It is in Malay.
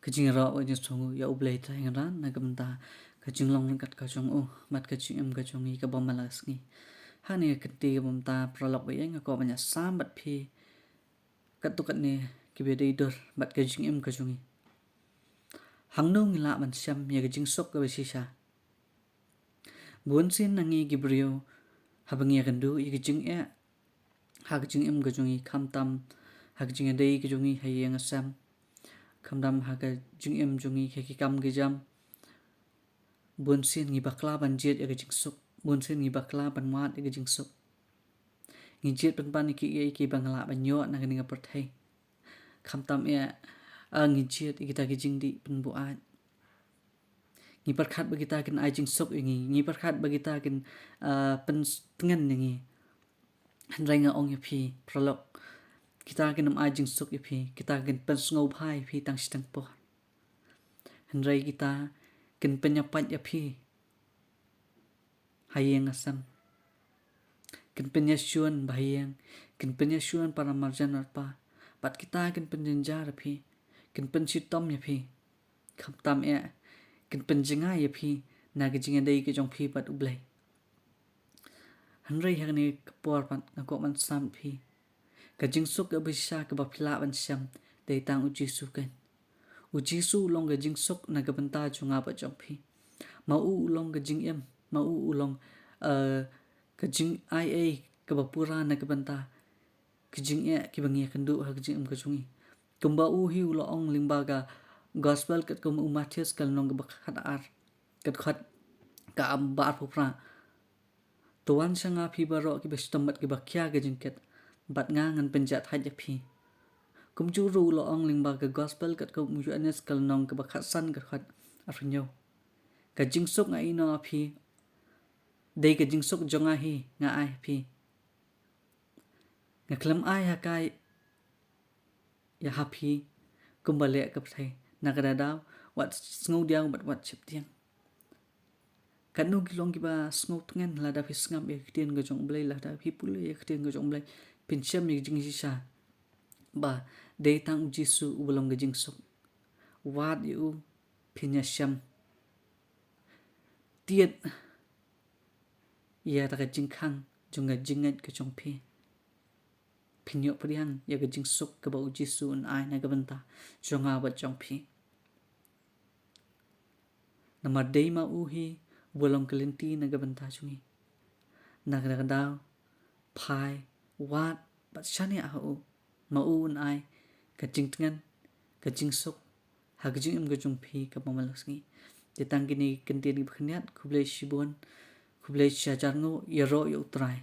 kajing ro wa jing songu ya ublei ta ngran na gamta kajing long kat ka jong u mat kajing em ka jong I ka bom malas ngi hani kati gamta prolog wa yang ko banya sambat phi katukat ni kibedei dor bat kajing em ka jong I hangno ngila man syam ya kajing sok ka besisa bonsin nangi gibrio habangi kandu I kajing e ha kajing em ka jong I khamtam ha kajing dei ka jong I hayang asam khamdam ha ka jing em jong I ki kam ki jam bonsin ngi bakla ban jet ya kajing sok bonsin ngi bakla ban wat ya kajing sok ngi jet ban ki bangla ban yo na ngani ngaperthai khamtam e ngi jet kita kajing di pen buat ngi perkhat ba kita kin ai jing sok ngi perkhat ba kita kin pen tengen ngi hanrai nga ong phi prolog kita kin ai jing sok phi kita kin pen ngau phai phi tang sitang po hanrai kita kin penyapat phi hayeng asam kin penyasuan bahayeng kin penyasuan para marjan pa pat kita kin penjenjar phi kin pensitom phi khamtam e kin penjinga phi na ke jinga dei ke jong phi pat ublai hanrai hagni kapor pat ngako man sam phi ka jingsuk ka bisa ka bapla ban syam dei tang u Jisu kan u Jisu long ka jingsuk na ka banta chunga pa jong phi ma u long ka jing em ma u long ka jing ai ka bapura na ka banta ka jing e ki bangi kandu ha ka jing em ka chungi kumba u hi lo ong lingba ka gospel kat kum Matthews kal nong ka bakhat ar kat khat ka ambar phupra tuan sanga phi baro ki bestambat ki bakhya ka jingket bat nga ngan penjat haj phi kum chu ru lo ong lingba ka gospel kat kum UNS kal nong ka bakhat san ka khat arnyo ka jingsuk nga ino phi dei ka jingsuk jonga hi nga ai phi nga klam ai ha kai ya happy kumbale ka thai nagadadaw wat sngo diang bat wat chip diang kanu gilong ki ba sngo tngen la da phi ngam e ktien ga jong blai la da phi pule e ktien ga jong blai pincham mi jing sha ba dei tang Jisu ulong ga jing sok wat yu phinyasham tiet ya ta ga jing khang jong ga jingat ka jong phi pinyo priang ya ga jing sok ka ba Jisu an ai na ga banta jonga ba jong phi nama dei ma uhi bolong kelenti na ga banta chungi nagra daw phai wat bat shani a u ma u an ai ka jing tngan ka jing sok ha ga jing em ga jong phi ka mamalsngi te tang kini kenti ni khniat khublei shibon khublei chajar ngo yaro yo trai